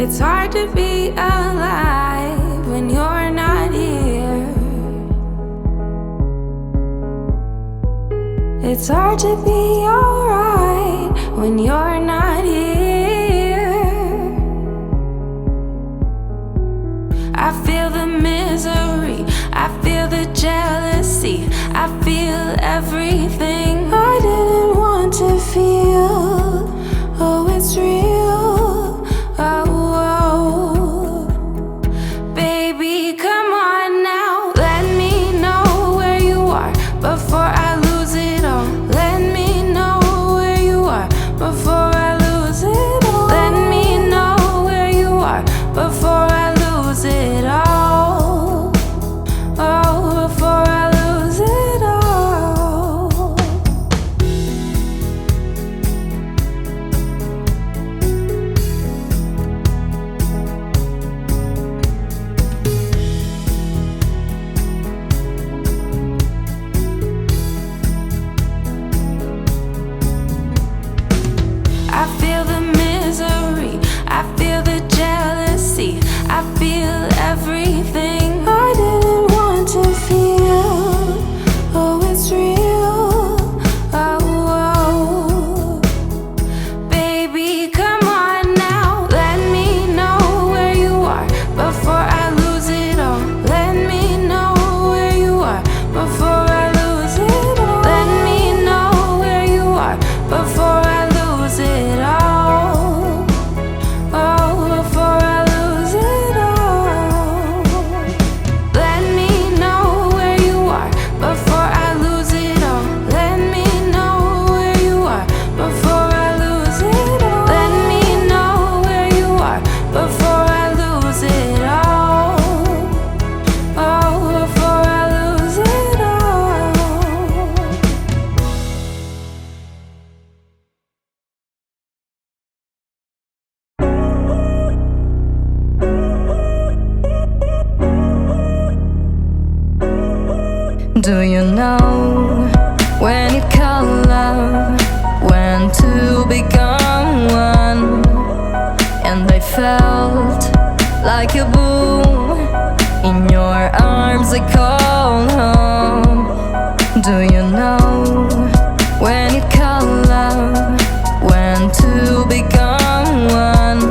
It's hard to be alive when you're not here. It's hard to be alright when you're not here. I feel the misery, I feel the jealousy, I feel everything I didn't want to feel. Oh, it's real. Oh, oh. Baby, come on now. Let me know where you are before I lose it all. Let me know where you are before I lose it all. Let me know where you are before I lose it all. Oh, before I lose it all. I feel the misery, I feel the jealousy, I feel everything I didn't want to feel. Oh, it's real. Oh, oh. Baby, come on now. Let me know where you are before I lose it all. Let me know where you are before I lose it all. Let me know where you are before I lose it all. Oh, before I lose it all. Let me know where you are before I lose it all. Let me know where you are before I lose it all. Let me know where you are before I lose it all. Oh, before I lose it all. Do you know when you call love, when two become one? And I felt like a boom in your arms, I called home. Do you know when you call love, when two become one?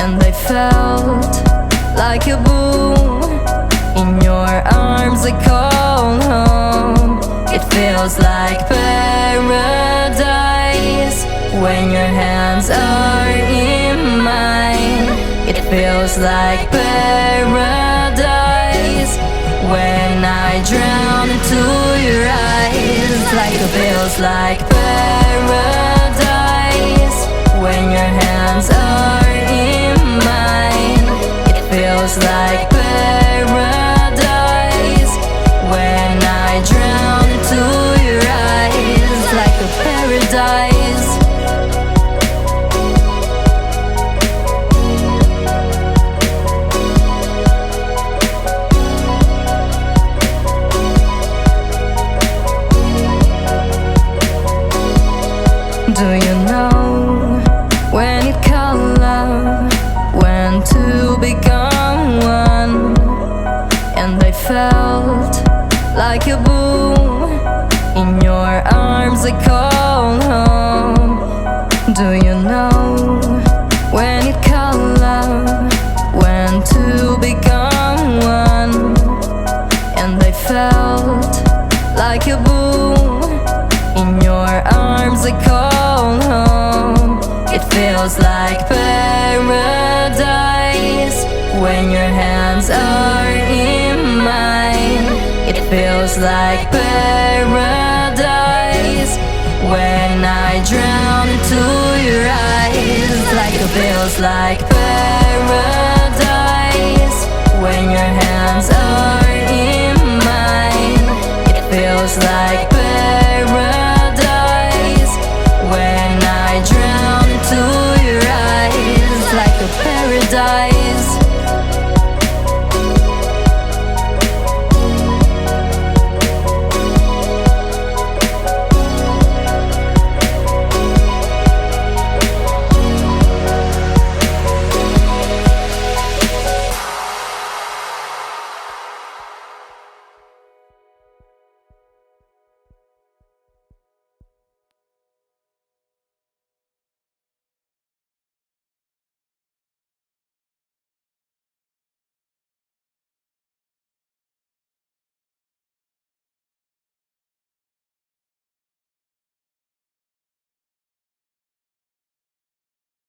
And I felt like a boom in your arms, I called home. It feels like paradise when your hands are in mine. It feels like paradise when I drown into your eyes. Like it feels like paradise when your hands are in mine. It feels like paradise when I drown into your eyes. Like a paradise. Do you know when you call love, when two become one? And I felt like a boom in your arms, I called home. Do you know when you call love, when two become one? And I felt like a boom in your arms, I called home. It feels like paradise when your hands are in mine. It feels like paradise when I drown into your eyes. Like it feels like paradise when your hands are in mine. It feels like paradise